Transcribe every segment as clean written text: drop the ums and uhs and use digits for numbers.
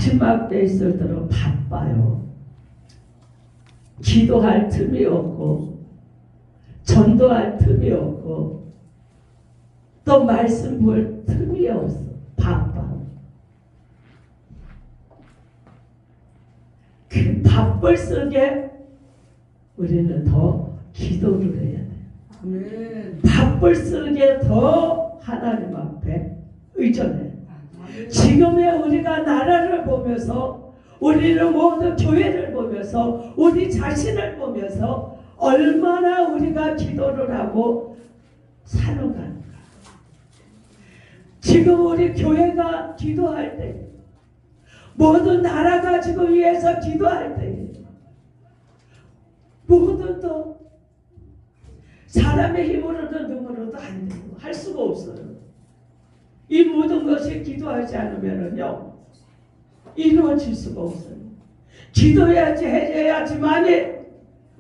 마지막 때 있을 때로 바빠요. 기도할 틈이 없고 전도할 틈이 없고 또 말씀 볼 틈이 없어. 바빠. 그 바쁠 속에 우리는 더 기도를 해야 돼. 아멘. 바쁠 속에 더 하나님 앞에 의존해. 지금의 우리가 나라를 보면서 우리는 모두 교회를 보면서 우리 자신을 보면서 얼마나 우리가 기도를 하고 살아가는가. 지금 우리 교회가 기도할 때 모든 나라 가지고 위해서 기도할 때 모든 또 사람의 힘으로도 능으로도 안 되고 할 수가 없어요. 이 모든 것이 기도하지 않으면요 이루어질 수가 없어요. 기도해야지 해야지만이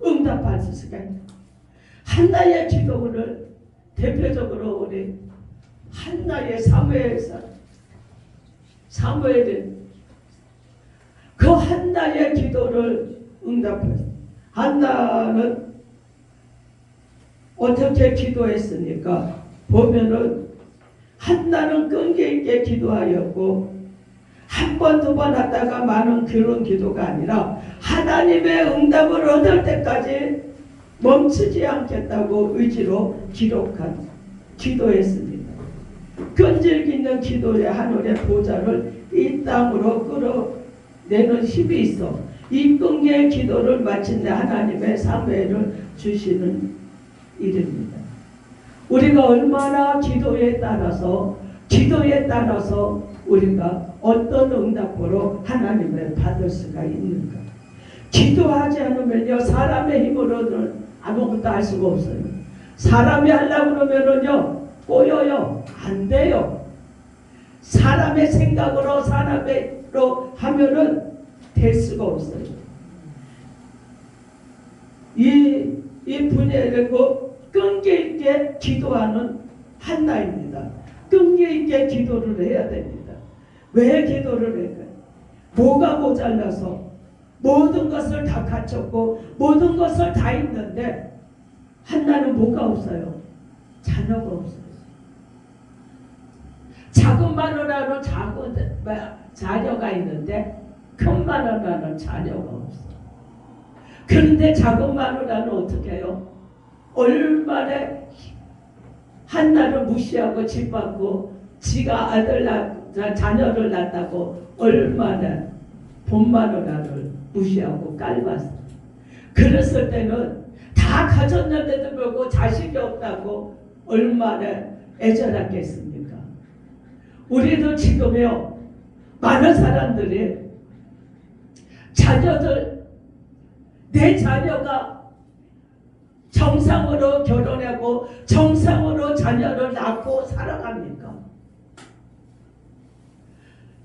응답받을 수가 있는 한나의 기도를 대표적으로 우리 한나의 사무엘은 그 한나의 기도를 응답했어요. 한나는 어떻게 기도했습니까? 보면은 한나는 끈기 있게 기도하였고 한 번, 두 번 하다가 많은 그런 기도가 아니라 하나님의 응답을 얻을 때까지 멈추지 않겠다고 의지로 기록한 기도했습니다. 끈질기 있는 기도의 하늘의 보좌를 이 땅으로 끌어내는 힘이 있어 이 끈기의 기도를 마침내 하나님의 사무엘을 주시는 일입니다. 우리가 얼마나 기도에 따라서 우리가 어떤 응답으로 하나님을 받을 수가 있는가. 기도하지 않으면요 사람의 힘으로는 아무것도 할 수가 없어요. 사람이 하려고 그러면은요 꼬여요. 안 돼요. 사람의 생각으로 사람으로 하면은 될 수가 없어요. 이 분야를 끈기 있게 기도하는 한나입니다. 끈기 있게 기도를 해야 됩니다. 왜 기도를 할까요? 뭐가 모자라서 모든 것을 다 갖췄고 모든 것을 다 있는데 한나는 뭐가 없어요? 자녀가 없어요. 작은 마누라는 자녀가 있는데 큰 마누라는 자녀가 없어. 그런데 작은 마누라는 어떻게 해요? 얼마나 한나를 무시하고 짓밟고 지가 자녀를 낳았다고 얼마나 본 마누라를 무시하고 깔봤어. 그랬을 때는 다 가졌는데도 불구하고 자식이 없다고 얼마나 애절했겠습니까? 우리도 지금요 많은 사람들이 내 자녀가 정상으로 결혼하고 정상으로 자녀를 낳고 살아갑니까?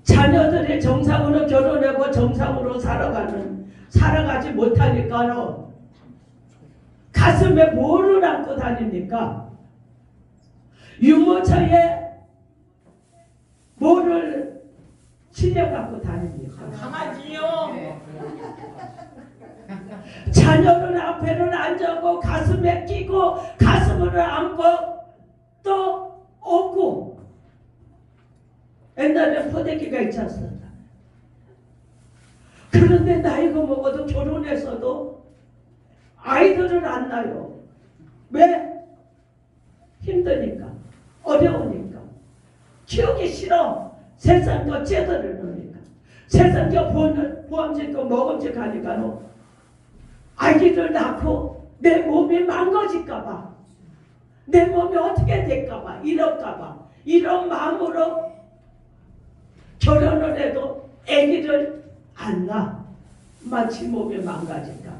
자녀들이 정상으로 결혼하고 정상으로 살아가지 못하니까는 가슴에 뭐를 안고 다닙니까? 유모차에 뭐를 실려갖고 다닙니까? 강아지요. 자녀를 앞에는 앉아고 가슴에 끼고 가슴을 안고 또 업고 옛날에 포대기가 있지 않습니까? 그런데 나이가 먹어도 결혼해서도 아이들을 안 낳아요. 왜? 힘드니까 어려우니까 키우기 싫어. 세상과 제도를 넣으니까 세상과 보험직고 먹음직하니까 아기를 낳고 내 몸이 망가질까봐 내 몸이 어떻게 될까봐 이럴까봐 이런 마음으로 결혼을 해도 아기를 안 낳아. 마치 몸이 망가질까봐.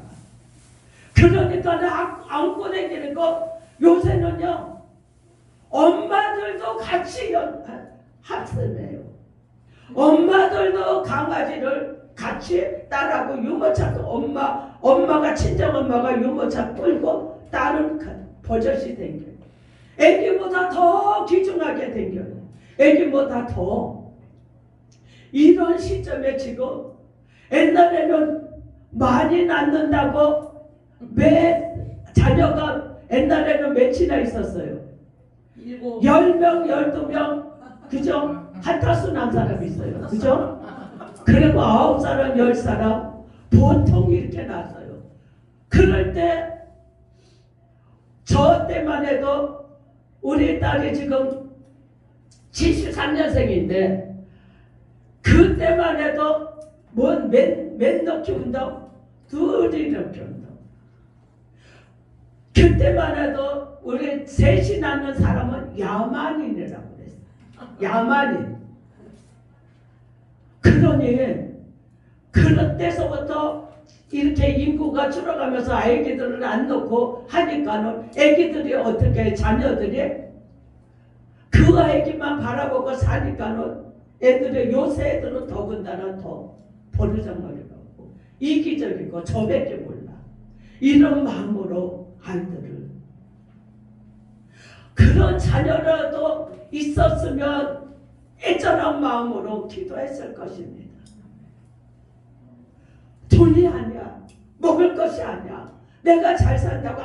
그러니까 안고 다니는 거 요새는요 엄마들도 같이 합세해요. 엄마들도 강아지를 같이 딸하고 유모차 엄마가 친정엄마가 유모차 끌고 딸은 버젓이 댕겨요. 애기보다 더 귀중하게 댕겨요. 애기보다 더 이런 시점에 지금 옛날에는 많이 낳는다고 매 자녀가 옛날에는 몇이나 있었어요. 10명, 12명, 그죠? 한타수 난 사람이 있어요. 그죠? 그리고 9사람, 10사람 보통 이렇게 낳았어요. 그럴 때 저 때만 해도 우리 딸이 지금 73년생인데 그때만 해도 맨 키운다? 둘이를 키운다. 그때만 해도 우리 셋이 낳는 사람은 야만인이라고 그랬어요. 야만인. 그러니 그런 때서부터 이렇게 인구가 줄어가면서 아기들을 안 넣고 하니까는 아기들이 어떻게 자녀들이 그 아기만 바라보고 사니까는 애들의 요새 애들은 더군다나 더 버르장머리가고 이기적이고 저밖에 몰라. 이런 마음으로 아이들을 그런 자녀라도 있었으면 애절한 마음으로 기도했을 것입니다. 돈이 아니야. 먹을 것이 아니야. 내가 잘 산다고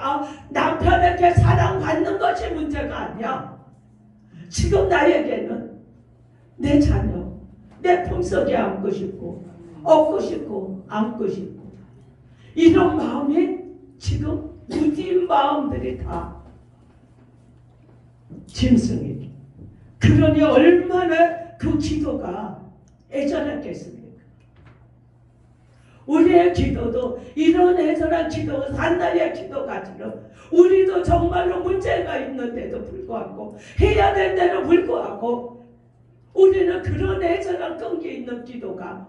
남편에게 사랑받는 것이 문제가 아니야. 지금 나에게는 내 자녀, 내 품속에 안고 싶고 업고 싶고 안고 싶고 이런 마음이 지금 무딘 마음들이 다 짐승이니 그러니 얼마나 그 기도가 애절했겠습니까? 우리의 기도도 이런 애절한 기도, 한나의 기도 가지로 우리도 정말로 문제가 있는데도 불구하고 해야 될 때도 불구하고 우리는 그런 애절한 끈기 있는 기도가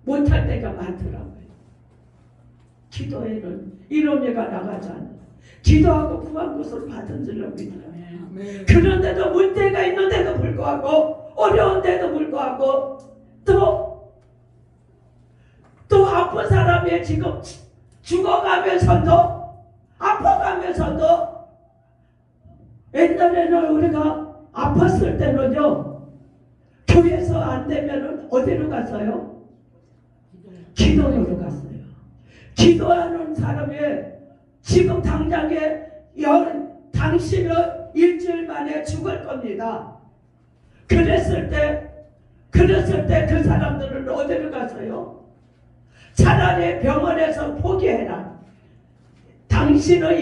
못할 때가 많더라고요. 기도에는 이론이가 나가지 않아. 기도하고 구한 것을 받은 줄로 믿어요. 그런데도 문제가 있는데도 불구하고 어려운데도 불구하고 또 아픈 사람이 지금 죽어가면서도 아파가면서도 옛날에는 우리가 아팠을 때는요 교회에서 안 되면은 어디로 갔어요? 기도로로 갔어요. 기도하는 사람이 지금 당장에 당신은 일주일 만에 죽을 겁니다. 그랬을 때 그 사람들은 어디로 갔어요? 차라리 병원에서 포기해라. 당신은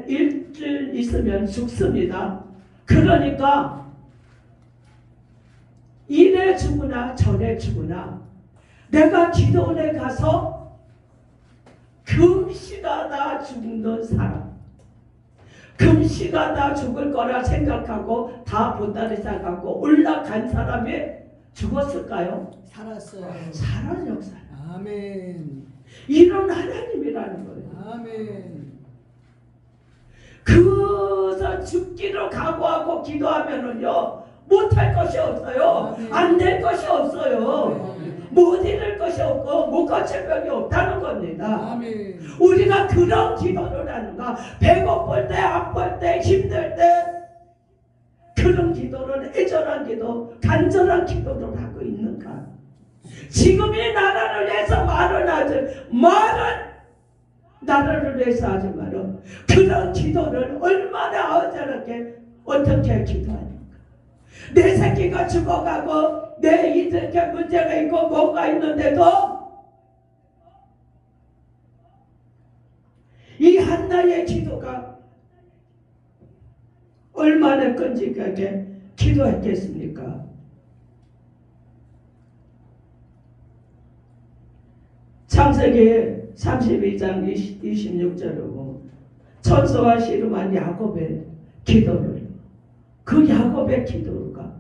일주일 있으면 죽습니다. 그러니까 이래 죽으나 저래 죽으나 내가 기도원에 가서 금시가다 죽는 사람, 금시가다 죽을 거라 생각하고 다 보따리 싸갖고 올라간 사람이 죽었을까요? 살았어요. 살아요. 아멘. 이런 하나님이라는 거예요. 아멘. 그래서 죽기로 각오하고 기도하면은요 못할 것이 없어요. 안 될 것이 없어요. 못 이룰 것이 없고 못 거칠 병이 없다는 겁니다. 아멘. 우리가 그런 기도를 하는가? 배고플 때, 아플 때, 힘들 때 그런 기도를 애절한 기도, 간절한 기도를 하고 있는가? 지금 이 나라를 위해서 말은 나라를 위해서 하지만은 그런 기도를 얼마나 애절하게 어떻게 기도하는가? 내 새끼가 죽어가고 내 이렇게 문제가 있고 뭐가 있는데도 이 한나의 기도가 얼마나 끈질기게 기도했겠습니까? 창세기 32장 26절로 천사와 씨름한 야곱의 기도를 그 야곱의 기도가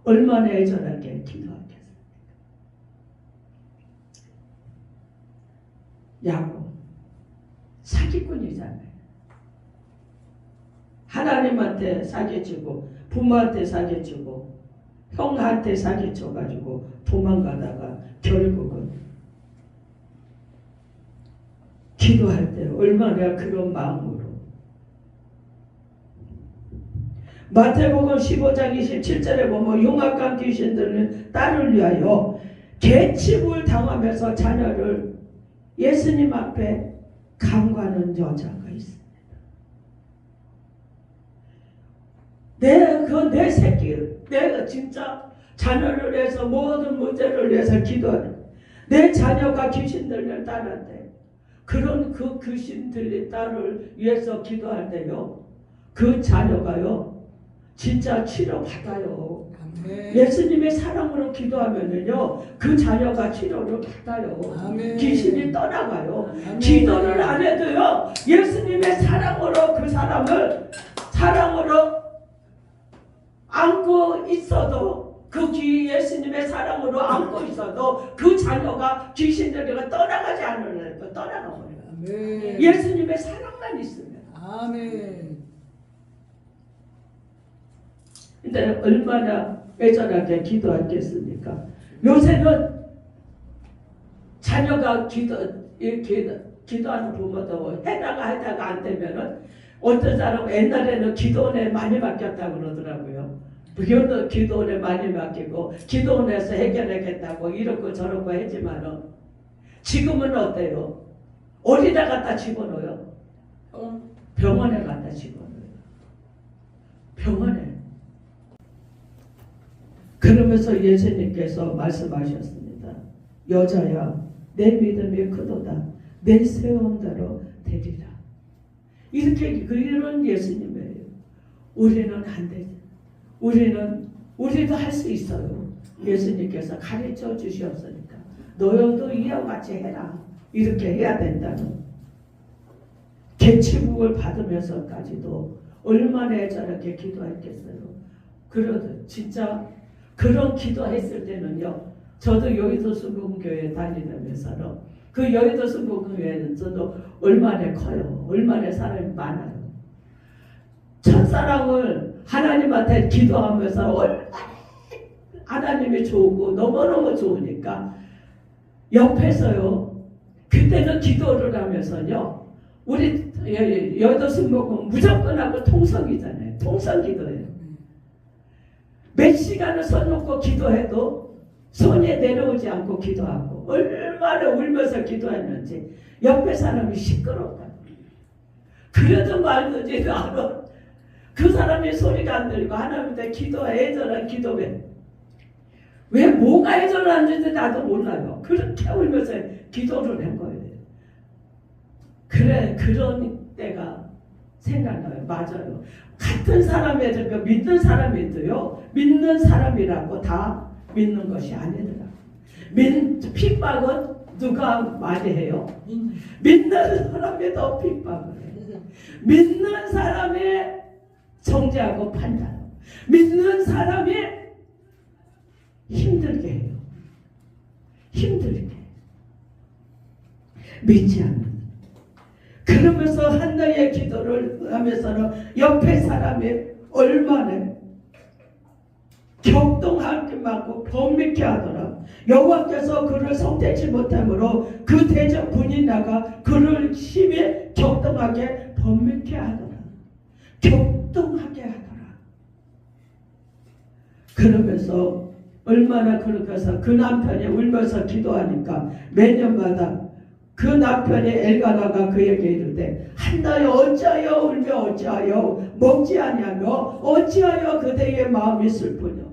얼마나 애절하게 기도하겠습니까? 야곱 사기꾼이잖아요. 하나님한테 사기치고 부모한테 사기치고 형한테 사기쳐가지고 도망가다가 결국은 기도할 때 얼마나 그런 마음으로 마태복음 15장 27절에 보면 흉악한 귀신들은 딸을 위하여 계집을 당하면서 자녀를 예수님 앞에 간구하는 여자가 있습니다. 내 새끼, 내가 진짜 자녀를 위해서 모든 문제를 위해서 기도하는 내 자녀가 귀신 들린 딸한테 그런 그 귀신 들린 딸을 위해서 기도할 때요, 그 자녀가요 진짜 치료받아요. 아멘. 예수님의 사랑으로 기도하면은요 그 자녀가 치료를 받아요. 아멘. 귀신이 떠나가요. 아멘. 기도를 안 해도요 예수님의 사랑으로 그 사람을 사랑으로 안고 있어도 예수님의 사랑으로 안고 있어도 그 자녀가 귀신들이가 떠나가지 않으려고 떠나가 버려요. 아멘. 예수님의 사랑만 있으면. 아멘. 근데 얼마나 애절하게 기도하겠습니까? 요새는 자녀가 기도하는 부모도 해다가 안 되면은 어떤 사람 옛날에는 기도원에 많이 맡겼다고 그러더라고요. 기도원에 많이 맡기고 기도원에서 해결하겠다고 이렇고 저렇고 했지만은 지금은 어때요? 어디다 갖다 집어넣어요? 병원에 갖다 집어넣어요. 병원에. 그러면서 예수님께서 말씀하셨습니다. 여자야, 내 믿음이 크도다. 내 세운 대로 되리라. 이런 예수님이에요. 우리는 안 되죠. 우리도 할 수 있어요. 예수님께서 가르쳐 주셨으니까 너희도 이와 같이 해라. 이렇게 해야 된다는 계치복을 받으면서까지도 얼마나 애절하게 기도했겠어요. 그래도 진짜 그런 기도했을 때는요, 저도 여의도 순복음교회 다니면서는 그 여의도 순복음교회는 저도 얼마나 커요. 얼마나 사람이 많아요. 첫사랑을 하나님한테 기도하면서 얼마나 하나님이 좋고 너무너무 좋으니까 옆에서요, 그때는 기도를 하면서요, 우리 여의도 순복음 무조건 하고 통성이잖아요. 통성기도예요. 몇 시간을 손 놓고 기도해도 손이 내려오지 않고 기도하고 얼마나 울면서 기도했는지 옆에 사람이 시끄럽다. 그래도 말든지 않아. 그 사람의 소리가 안 들리고 하나님한테 애절한 기도해. 왜 뭐가 애절한지 나도 몰라요. 그렇게 울면서 기도를 한 거예요. 그래, 그런 때가 생각나요. 맞아요. 같은 사람에도 믿는 사람이도요, 믿는 사람이라고 다 믿는 것이 아니더라. 핍박은 누가 많이 해요? 믿는 사람이 더 핍박을 해요. 믿는 사람이 정죄하고 판단, 믿는 사람이 힘들게 해요. 힘들게. 믿지 않는. 그러면서 한나의 기도를 하면서는 옆에 사람이 얼마나 격동하게 많고 범믿게 하더라. 여호와께서 그를 성대치 못하므로 그 대적 군이 나가 그를 심히 격동하게 범믿게 하더라. 격동하게 하더라. 그러면서 얼마나 그렇게 해서 그 남편이 울면서 기도하니까 매년마다 그 남편이 엘가나가 그에게 이르되 한나여 어찌하여 울며 어찌하여 먹지 아니하며 어찌하여 그대의 마음이 슬프냐.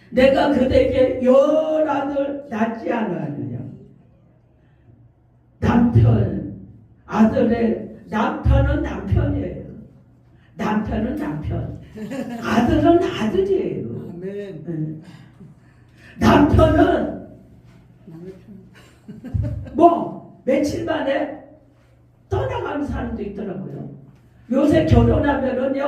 내가 그대에게 열아들 낳지 않았느냐. 남편은 남편이에요. 남편은 남편, 아들은 아들이에요. 아멘. 남편은 며칠 만에 떠나가는 사람도 있더라고요. 요새 결혼하면은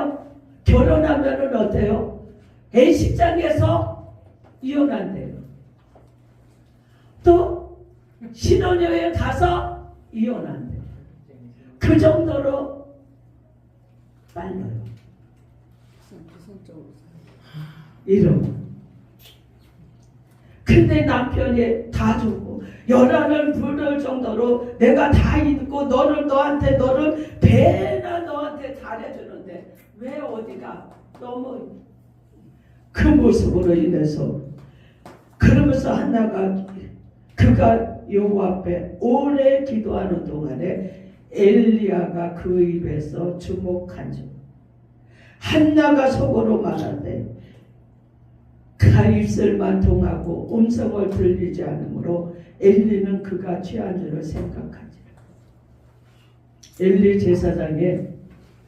어때요? A식장에서 이혼한대요. 또 신혼여행 가서 이혼한대요. 그 정도로 빨라요. 이러고. 근데 남편이 다 주고 열한을 부를 정도로 내가 다 잊고 너를 배나 너한테 잘해주는데 왜 어디가 너무 그 모습으로 인해서 그러면서 한나가 그가 여호와 앞에 오래 기도하는 동안에 엘리야가 그 입에서 주목한 줄 한나가 속으로 말하되 그가 입술만 통하고 음성을 들리지 않으므로 엘리는 그가 취한 줄을 생각하지라. 엘리 제사장의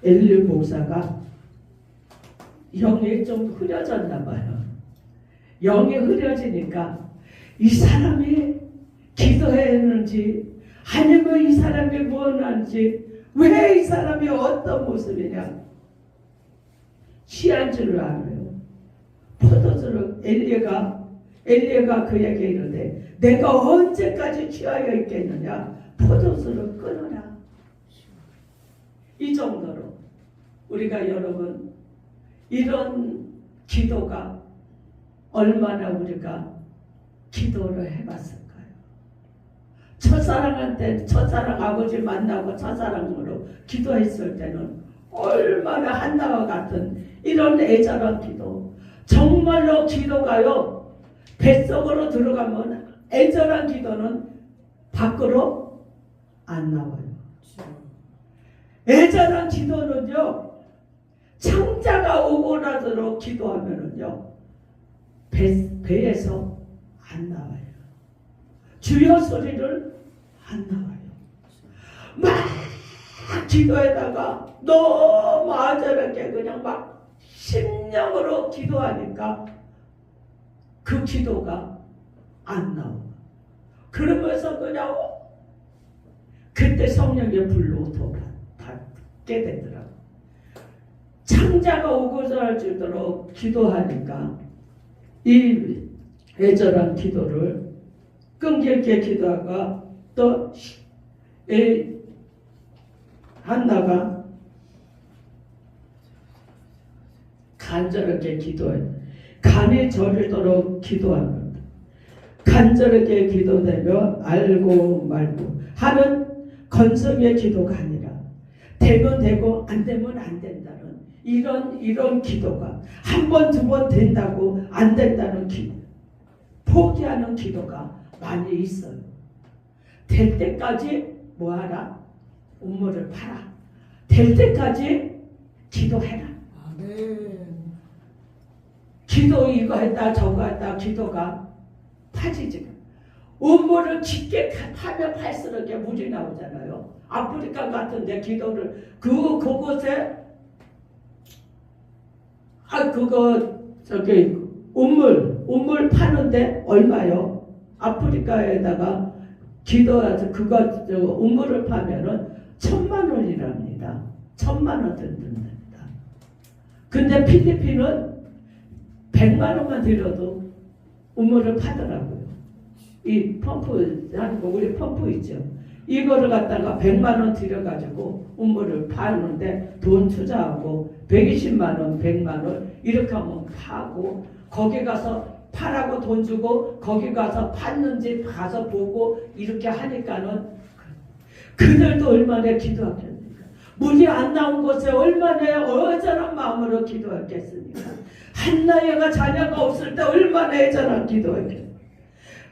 엘리 목사가 영이 좀 흐려졌나 봐요. 영이 흐려지니까 이 사람이 기도했는지 아니면 이 사람이 무엇하는지 왜 이 사람이 어떤 모습이냐 취한 줄을 알아요. 포도주를 엘리야가 그에게 이르되 내가 언제까지 취하여 있겠느냐 포도주를 끊어라. 이 정도로 우리가 여러분 이런 기도가 얼마나 우리가 기도를 해봤을까요? 첫사랑한테 첫사랑 아버지 만나고 첫사랑으로 기도했을 때는 얼마나 한나와 같은 이런 애절한 기도 정말로 기도가요 뱃속으로 들어가면 애절한 기도는 밖으로 안 나와요. 애절한 기도는요 창자가 오고나도록 기도하면은요 배에서 안 나와요. 주여 소리를 안 나와요. 막 기도에다가 너무 아절하게 그냥 막 심령으로 기도하니까 그 기도가 안 나와. 그러면서 그냥 그때 성령의 불로 더 받게 되더라고. 창자가 오고자 할 정도로 기도하니까 이 애절한 기도를 끈질게 기도하가 또 한나가 간절하게 기도해. 간이 저리도록 기도하는 간절하게 기도되며 알고 말고 하는 건성의 기도가 아니라 되면 되고 안 되면 안 된다는 이런 기도가 한 번 두 번 된다고 안 된다는 기도 포기하는 기도가 많이 있어요. 될 때까지 뭐하라? 음모를 팔아. 될 때까지 기도해라. 아멘. 기도 이거 했다 저거 했다 기도가 파지지. 음모를 깊게 파면 팔수록 물이 나오잖아요. 아프리카 같은데 기도를 그곳에 그거 저기 우물 파는데 얼마요? 아프리카에다가 기도해서 그거 우물을 파면은 1,000,000원이랍니다. 1,000,000원 든답니다. 근데 필리핀은 100만원만 들여도 우물을 파더라고요. 이 펌프 하고 우리 펌프 있죠. 이거를 갖다가 100만원 들여가지고 우물을 파는데 돈 투자하고 120만원, 100만원 이렇게 하면 파고 거기 가서 파라고 돈 주고 거기 가서 팠는지 가서 보고 이렇게 하니까는 그들도 얼마나 기도하겠습니까? 물이 안 나온 곳에 얼마나 애절한 마음으로 기도했겠습니까? 한나이가 자녀가 없을 때 얼마나 애절한 기도했겠습니까?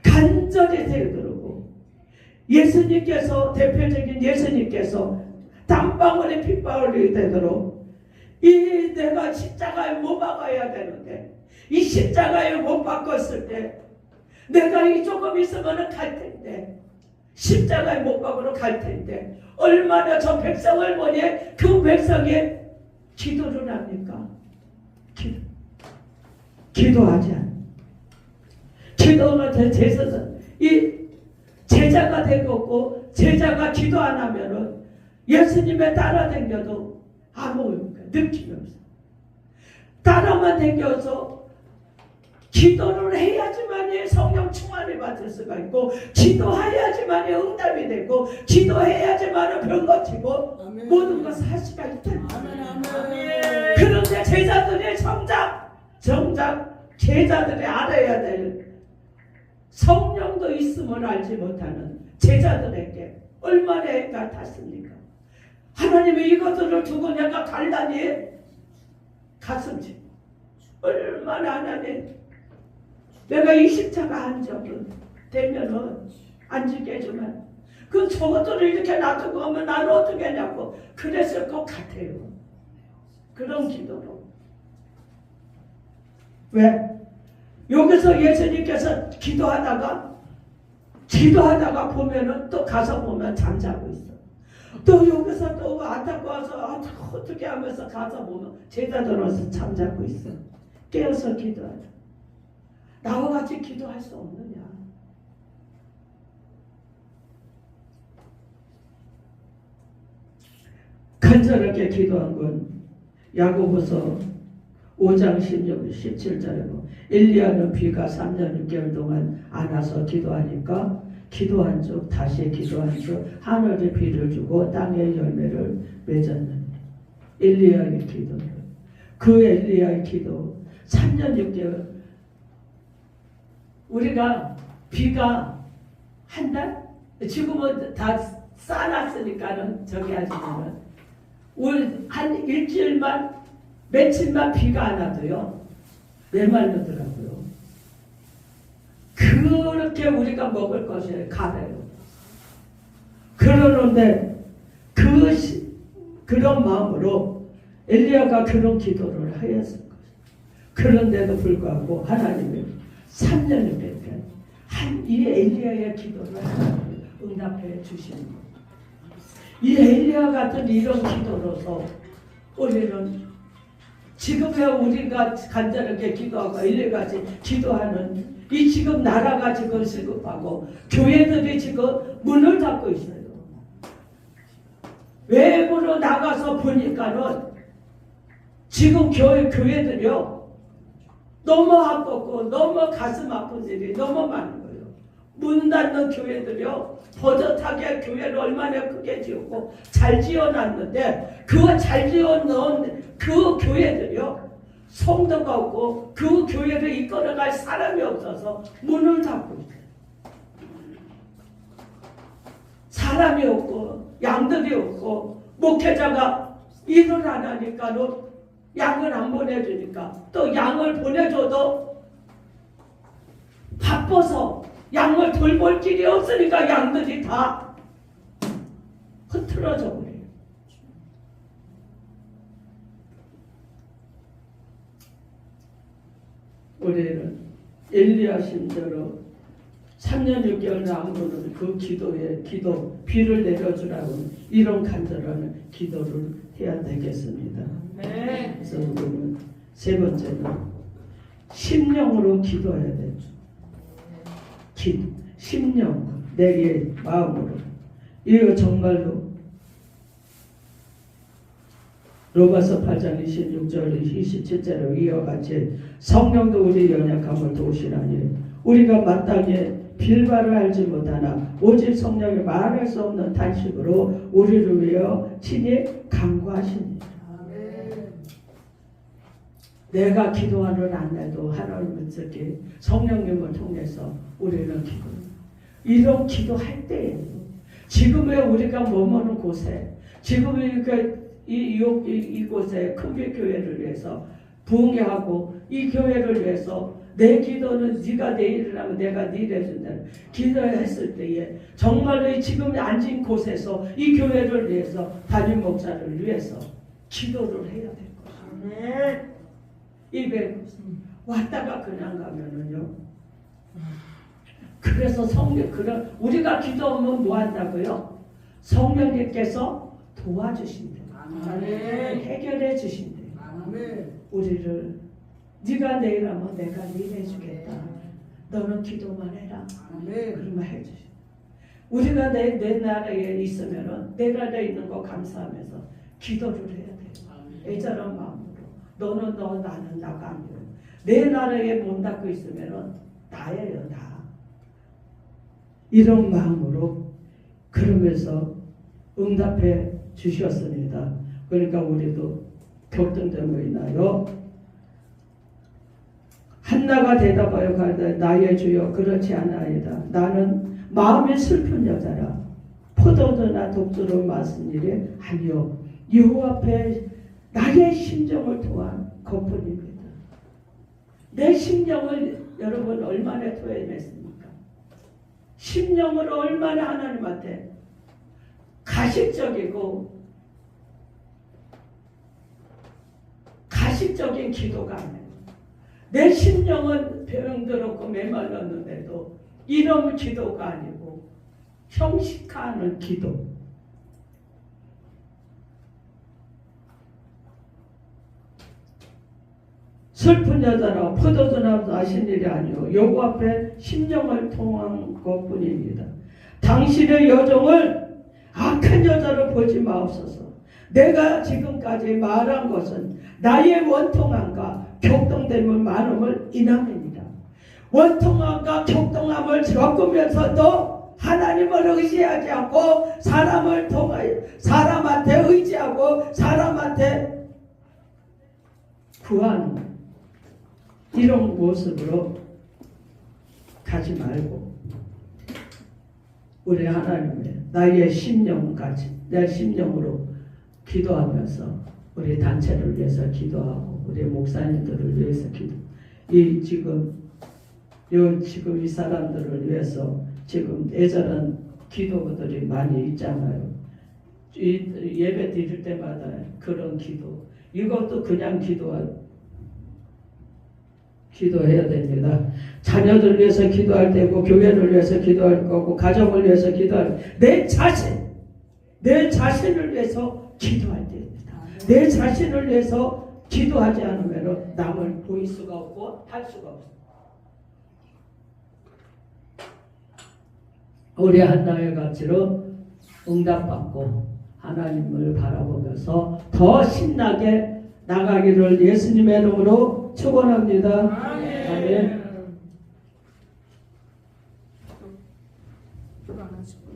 간절히 되도록 예수님께서 대표적인 예수님께서 땀방울이 핏방울이 되도록 이 내가 십자가에 못 박아야 되는데 이 십자가에 못 박았을 때 내가 이 조금 있으면 갈 텐데 십자가에 못 박으러 갈 텐데 얼마나 저 백성을 보니 그 백성이 기도를 합니까? 기도하지 않아. 기도는 이 제자가 되고 제자가 기도 안 하면은 예수님의 따라다녀도 아무 느낌이 없어. 따라만 다녀서 기도를 해야지만이 성령 충만을 받을 수가 있고 기도해야지만이 응답이 되고 기도해야지만은 병 고치고 아멘. 모든 것을 할 수가 있다는 아멘. 거예요. 그런데 제자들이 정작 제자들이 알아야 될 성령도 있음을 알지 못하는 제자들에게 얼마나 애가 탔습니까? 하나님이 이것들을 두고 내가 갈라니 가슴지 얼마나 하나님 내가 이 십자가 한 적은 되면은 안 죽게 해주면 그 저것들을 이렇게 놔두고 하면 나는 어떻게 하냐고 그랬을 것 같아요. 그런 기도로. 왜? 여기서 예수님께서 기도하다가 보면은 또 가서 보면 잠자고 있어. 또 여기서 또 안타까워서 어떻게 하면서 가서 보면 제자들 와서 잠자고 있어. 깨어서 기도하자. 나와 같이 기도할 수 없느냐? 간절하게 기도한 건 야고보서 5장 16, 17절에 엘리야는 비가 3년 6개월 동안 안 와서 기도하니까 기도한 즉 다시 기도한 즉 하늘에 비를 주고 땅에 열매를 맺었느니 엘리야의 기도를 그 엘리야의 기도 3년 6개월 우리가 비가 한 달? 지금은 다 쌓아놨으니까는 저기 하지만은 한 일주일만 며칠만 비가 안 와도요 메말르더라고요. 그렇게 우리가 먹을 것이 가래요. 그러는데 그런 마음으로 엘리야가 그런 기도를 하였을 것이에요. 그런데도 불구하고 하나님이 3년을 뺐대. 이 엘리야의 기도를 하나님이 응답해 주시는 거예요. 이 엘리야 같은 이런 기도로서 우리는 지금의 우리가 간절하게 기도하고 엘리야같이 기도하는 이 지금 나라가 지금 시급하고 교회들이 지금 문을 닫고 있어요. 외부로 나가서 보니까는 지금 교회들이요 너무 아팠고 너무 가슴 아픈 일이 너무 많은 거예요. 문 닫는 교회들이요 버젓하게 교회를 얼마나 크게 지었고 잘 지어놨는데 그 잘 지어놓은 그 교회들이요 성도가 없고 그 교회를 이끌어갈 사람이 없어서 문을 닫고 있어요. 사람이 없고 양들이 없고 목회자가 일을 안 하니까는 양을 안 보내주니까 또 양을 보내줘도 바빠서 양을 돌볼 길이 없으니까 양들이 다 흐트러져 버려요. 우리는 엘리야 심대로 3년 6개월 남은 그 기도 비를 내려주라고 이런 간절한 기도를 해야 되겠습니다. 네. 그래서 우리는 세 번째는 심령으로 기도해야 되죠. 심령, 내게 마음으로. 이거 정말로 로마서 8장 26절 27절에 이와 같이 성령도 우리 연약함을 도우시라니 우리가 마땅히 빌바를 알지 못하나 오직 성령이 말할 수 없는 탄식으로 우리를 위하여 친히 간구하십니다. 내가 기도하는 안에도 하나님은 저기 성령님을 통해서 우리는 기도합니다. 이런 기도할 때에 지금의 우리가 머무는 곳에 지금 이곳에 큰교 교회를 위해서 부흥하고 이 교회를 위해서 내 기도는 네가 내 일을 하면 내가 네 일을 해준다. 기도했을 때에 정말로 지금 앉은 곳에서 이 교회를 위해서 담임 목사를 위해서 기도를 해야 될 것입니다. 입에 왔다가 그냥 가면은요. 그래서 그런 우리가 기도하면 뭐 한다고요? 성령님께서 도와주신대요. 해결해 주신대요. 우리를 네가 내 일하면 내가 네 일 해주겠다. 너는 기도만 해라. 그러면 해주시. 우리가 내 나라에 있으면은 내 나라에 있는 거 감사하면서 기도를 해야 돼요. 애절한 마음으로. 너는 너, 나는 나가 아니에요. 내 나라에 못 닫고 있으면은 나예요, 나. 이런 마음으로 그러면서 응답해 주셨습니다. 그러니까 우리도 격등됨으로 인하여 한나가 대답하여 가되 나의 주여 그렇지 않아이다. 나는 마음이 슬픈 여자라. 포도주나 독주로 마신 일이 아니요 여호와 앞에 나의 심정을 토한 그뿐입니다. 내 심령을 여러분 얼마나 토해냈습니까? 심령을 얼마나 하나님한테 가식적인 기도가 아니에요. 내 심령은 병들었고 메말랐는데도 이런 기도가 아니고 형식화하는 기도. 슬픈 여자라 포도주나 마신 일이 아니요 여호와 앞에 심령을 통한 것뿐입니다. 당신의 여종을 악한 여자로 보지 마옵소서. 내가 지금까지 말한 것은 나의 원통함과 격동됨을 많음을 인함입니다. 원통함과 격동함을 겪으면서도 하나님을 의지하지 않고 사람한테 의지하고 사람한테 구하는 이런 모습으로 가지 말고 우리 하나님의 나의 심령까지 내 심령으로 기도하면서 우리 단체를 위해서 기도하고 우리 목사님들을 위해서 지금 이 사람들을 위해서 지금 애절한 기도들이 많이 있잖아요. 예배 드릴 때마다 그런 기도. 이것도 그냥 기도해야 됩니다. 자녀들 위해서 기도할 때고 교회를 위해서 기도할 거고 가정을 위해서 기도할 내 자신을 위해서 기도할 때입니다. 내 자신을 위해서 기도하지 않으면 남을 보일 수가 없고 할 수가 없습니다. 우리 한나의 가치로 응답받고 하나님을 바라보면서 더 신나게 나가기를 예수님의 이름으로 축원합니다. 아멘. 안 하시고요.